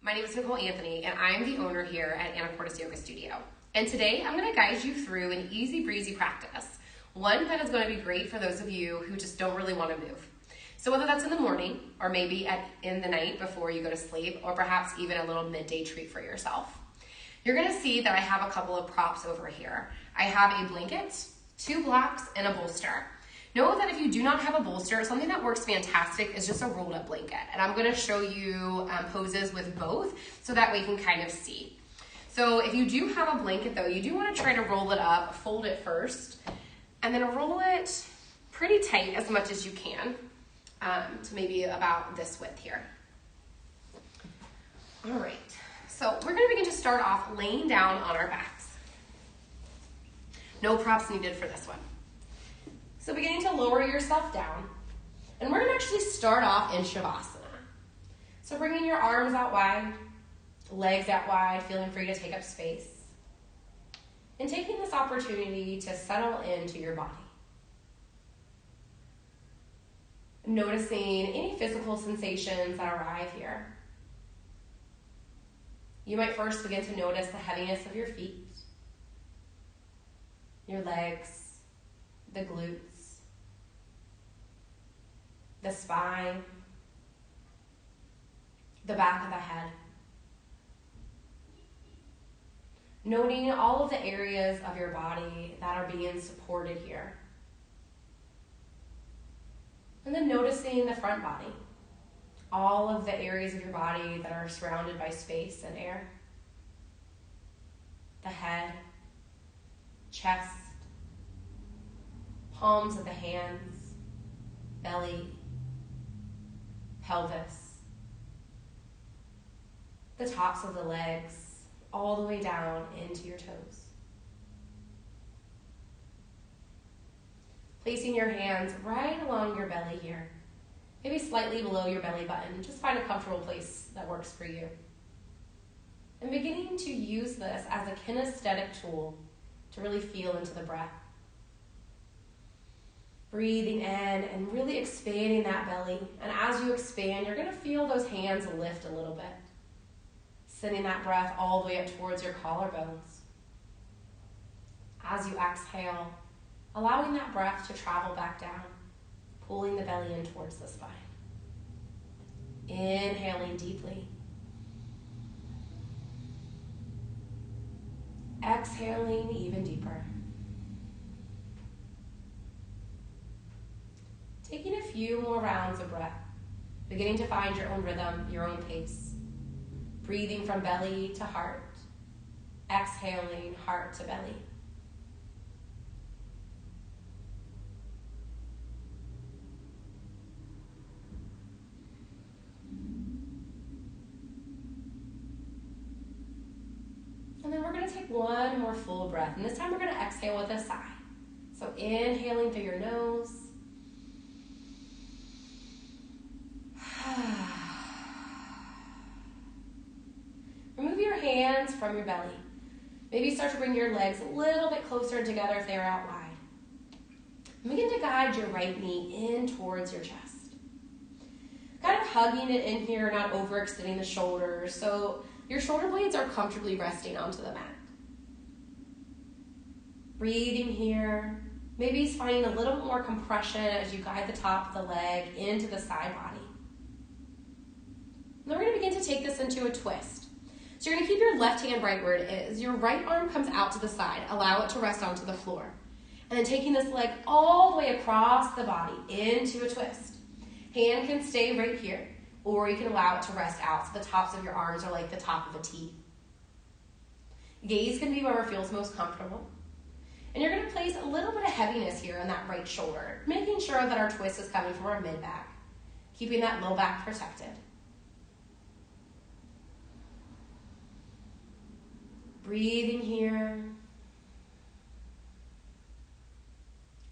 My name is Nicole Anthony, and I'm the owner here at Anacortes Yoga Studio. And today I'm going to guide you through an easy breezy practice, one that is going to be great for those of you who just don't really want to move. So whether that's in the morning, or maybe in the night before you go to sleep, or perhaps even a little midday treat for yourself. You're going to see that I have a couple of props over here. I have a blanket, 2 blocks, and a bolster. Know that if you do not have a bolster, something that works fantastic is just a rolled up blanket. And I'm going to show you poses with both so that way you can kind of see. So if you do have a blanket though, you do want to try to roll it up, fold it first, and then roll it pretty tight as much as you can to maybe about this width here. All right, so we're going to begin to start off laying down on our backs. No props needed for this one. So beginning to lower yourself down, and we're going to actually start off in Shavasana. So bringing your arms out wide, legs out wide, feeling free to take up space, and taking this opportunity to settle into your body. Noticing any physical sensations that arrive here. You might first begin to notice the heaviness of your feet, your legs, the glutes, the spine, the back of the head. Noting all of the areas of your body that are being supported here. And then noticing the front body. All of the areas of your body that are surrounded by space and air. The head, chest, palms of the hands, belly, pelvis, the tops of the legs, all the way down into your toes. Placing your hands right along your belly here, maybe slightly below your belly button. Just find a comfortable place that works for you. And beginning to use this as a kinesthetic tool to really feel into the breath. Breathing in and really expanding that belly. And as you expand, you're going to feel those hands lift a little bit. Sending that breath all the way up towards your collarbones. As you exhale, allowing that breath to travel back down, pulling the belly in towards the spine. Inhaling deeply. Exhaling even deeper. Taking a few more rounds of breath, beginning to find your own rhythm, your own pace. Breathing from belly to heart, exhaling heart to belly. And then we're going to take one more full breath, and this time we're going to exhale with a sigh. So inhaling through your nose. Remove your hands from your belly. Maybe start to bring your legs a little bit closer together if they are out wide. And begin to guide your right knee in towards your chest. Kind of hugging it in here, not overextending the shoulders, so your shoulder blades are comfortably resting onto the mat. Breathing here. Maybe finding a little bit more compression as you guide the top of the leg into the side body. And then we're going to begin to take this into a twist. So you're going to keep your left hand right where it is. Your right arm comes out to the side. Allow it to rest onto the floor. And then taking this leg all the way across the body into a twist. Hand can stay right here, or you can allow it to rest out so the tops of your arms are like the top of a T. Gaze can be wherever feels most comfortable. And you're going to place a little bit of heaviness here on that right shoulder, making sure that our twist is coming from our mid-back, keeping that low back protected. Breathing here,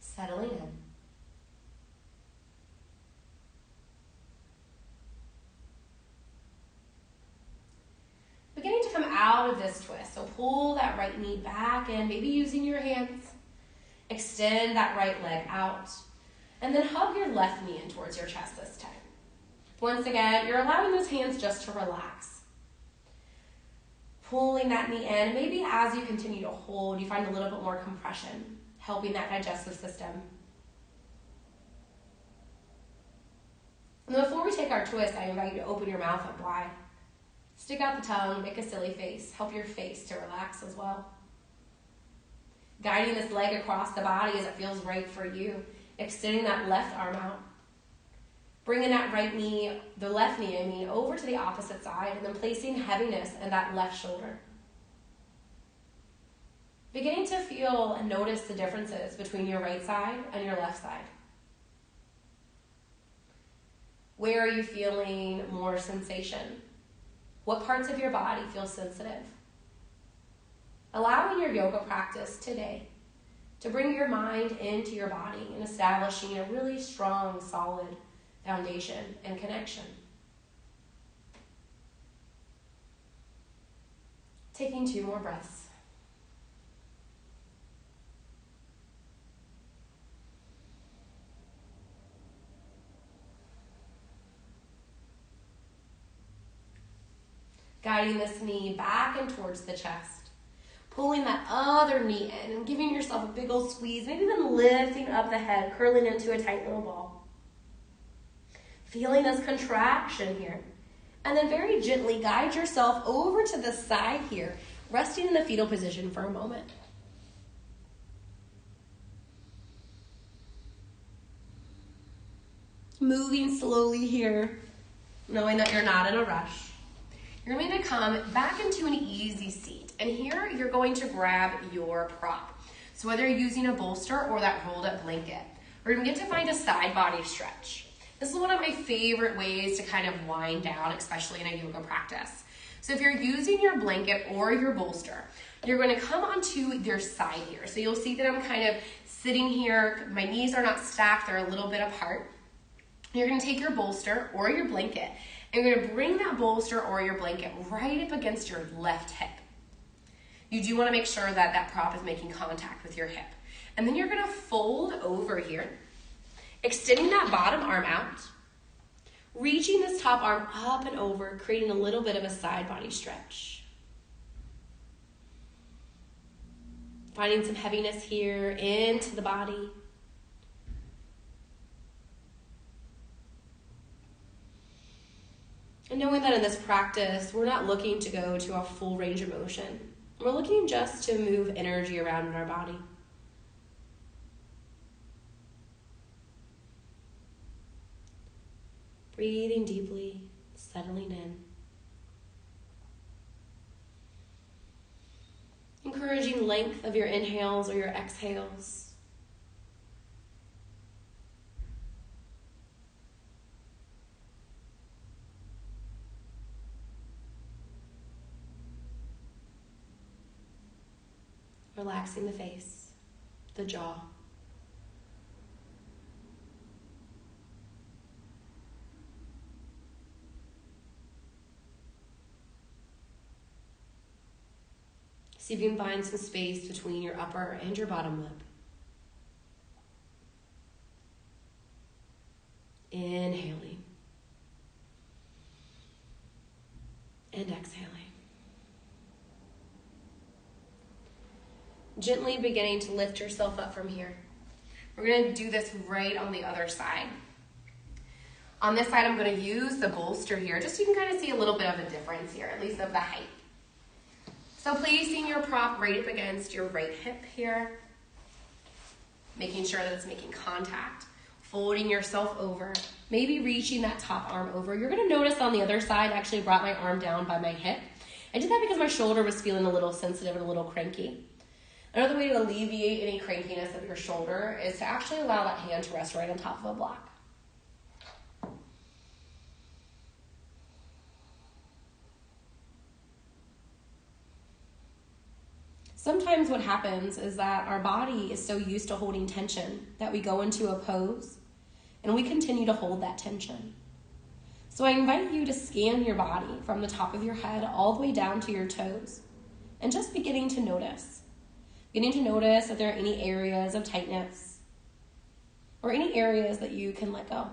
settling in. Beginning to come out of this twist, so pull that right knee back in, maybe using your hands. Extend that right leg out, and then hug your left knee in towards your chest this time. Once again, you're allowing those hands just to relax. Pulling that knee in. Maybe as you continue to hold, you find a little bit more compression, helping that digestive system. And then before we take our twist, I invite you to open your mouth up wide. Stick out the tongue, make a silly face. Help your face to relax as well. Guiding this leg across the body as it feels right for you. Extending that left arm out. Bringing that right knee, the left knee, over to the opposite side, and then placing heaviness in that left shoulder. Beginning to feel and notice the differences between your right side and your left side. Where are you feeling more sensation? What parts of your body feel sensitive? Allowing your yoga practice today to bring your mind into your body and establishing a really strong, solid foundation and connection. Taking 2 more breaths. Guiding this knee back and towards the chest. Pulling that other knee in and giving yourself a big old squeeze. Maybe even lifting up the head, curling into a tight little ball. Feeling this contraction here. And then very gently guide yourself over to the side here, resting in the fetal position for a moment. Moving slowly here, knowing that you're not in a rush. You're going to come back into an easy seat. And here you're going to grab your prop. So whether you're using a bolster or that rolled up blanket, we're going to get to find a side body stretch. This is one of my favorite ways to kind of wind down, especially in a yoga practice. So if you're using your blanket or your bolster, you're going to come onto your side here. So you'll see that I'm kind of sitting here. My knees are not stacked. They're a little bit apart. You're going to take your bolster or your blanket, and you're going to bring that bolster or your blanket right up against your left hip. You do want to make sure that that prop is making contact with your hip. And then you're going to fold over here, extending that bottom arm out, reaching this top arm up and over, creating a little bit of a side body stretch. Finding some heaviness here into the body. And knowing that in this practice, we're not looking to go to a full range of motion. We're looking just to move energy around in our body. Breathing deeply, settling in. Encouraging length of your inhales or your exhales. Relaxing the face, the jaw. See if you can find some space between your upper and your bottom lip. Inhaling. And exhaling. Gently beginning to lift yourself up from here. We're going to do this right on the other side. On this side, I'm going to use the bolster here, just so you can kind of see a little bit of a difference here, at least of the height. So placing your prop right up against your right hip here, making sure that it's making contact, folding yourself over, maybe reaching that top arm over. You're going to notice on the other side, I actually brought my arm down by my hip. I did that because my shoulder was feeling a little sensitive and a little cranky. Another way to alleviate any crankiness of your shoulder is to actually allow that hand to rest right on top of a block. Sometimes what happens is that our body is so used to holding tension that we go into a pose and we continue to hold that tension. So I invite you to scan your body from the top of your head all the way down to your toes and just beginning to notice. Beginning to notice if there are any areas of tightness or any areas that you can let go.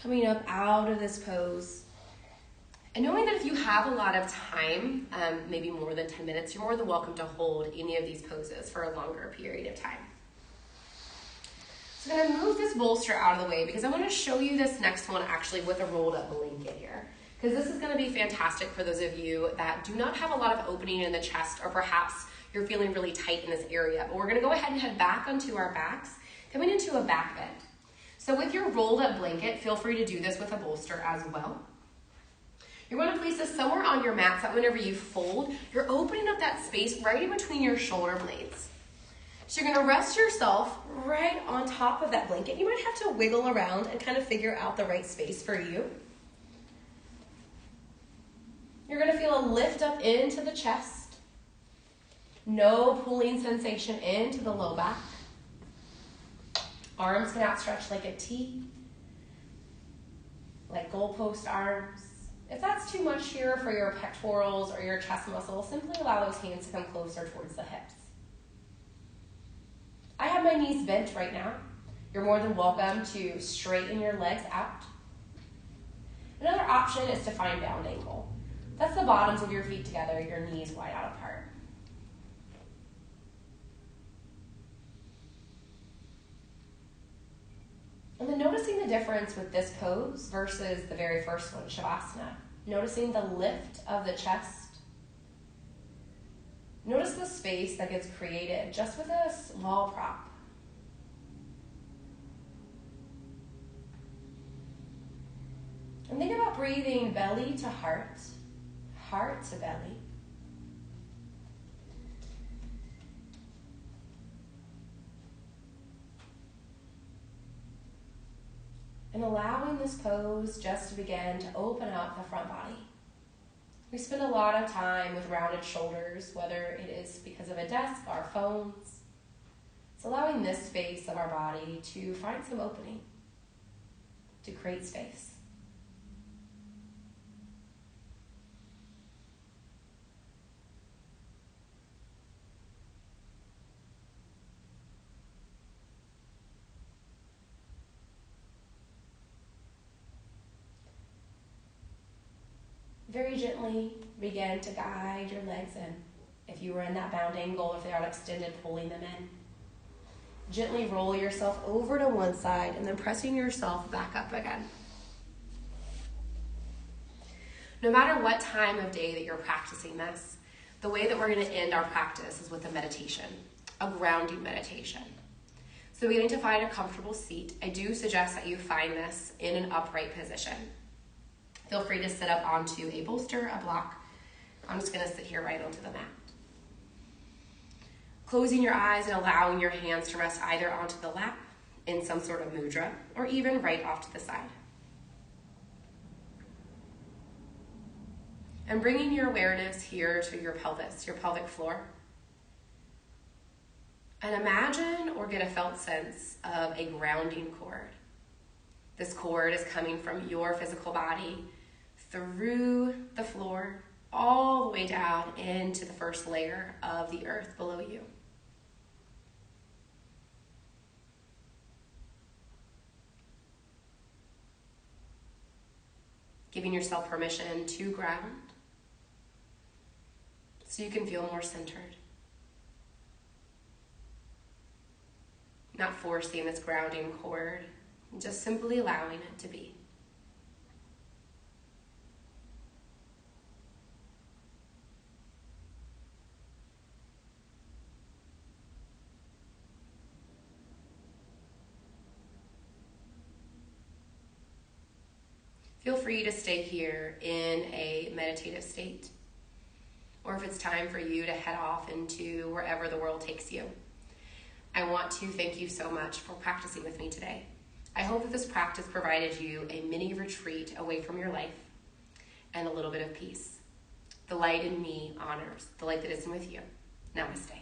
Coming up out of this pose. And knowing that if you have a lot of time, maybe more than 10 minutes, you're more than welcome to hold any of these poses for a longer period of time. So I'm gonna move this bolster out of the way because I wanna show you this next one actually with a rolled up blanket here. Because this is gonna be fantastic for those of you that do not have a lot of opening in the chest, or perhaps you're feeling really tight in this area. But we're gonna go ahead and head back onto our backs, coming into a back bend. So with your rolled up blanket, feel free to do this with a bolster as well. You're going to place this somewhere on your mat so that whenever you fold, you're opening up that space right in between your shoulder blades. So you're going to rest yourself right on top of that blanket. You might have to wiggle around and kind of figure out the right space for you. You're going to feel a lift up into the chest. No pulling sensation into the low back. Arms can outstretch like a T, like goalpost arms. If that's too much here for your pectorals or your chest muscles, simply allow those hands to come closer towards the hips. I have my knees bent right now. You're more than welcome to straighten your legs out. Another option is to find bound ankle. That's the bottoms of your feet together, your knees wide out apart. And then noticing the difference with this pose versus the very first one, Shavasana. Noticing the lift of the chest. Notice the space that gets created just with a small prop. And think about breathing belly to heart, heart to belly. And allowing this pose just to begin to open up the front body. We spend a lot of time with rounded shoulders, whether it is because of a desk, our phones. It's allowing this space of our body to find some opening, to create space. Very gently begin to guide your legs in. If you were in that bound angle, if they are extended, pulling them in. Gently roll yourself over to one side and then pressing yourself back up again. No matter what time of day that you're practicing this, the way that we're going to end our practice is with a meditation, a grounding meditation. So beginning to find a comfortable seat, I do suggest that you find this in an upright position. Feel free to sit up onto a bolster, a block. I'm just going to sit here right onto the mat. Closing your eyes and allowing your hands to rest either onto the lap in some sort of mudra or even right off to the side. And bringing your awareness here to your pelvis, your pelvic floor. And imagine or get a felt sense of a grounding cord. This cord is coming from your physical body through the floor, all the way down into the first layer of the earth below you. Giving yourself permission to ground so you can feel more centered. Not forcing this grounding cord, just simply allowing it to be. Feel free to stay here in a meditative state, or if it's time for you to head off into wherever the world takes you. I want to thank you so much for practicing with me today. I hope that this practice provided you a mini retreat away from your life and a little bit of peace. The light in me honors the light that is with you. Namaste.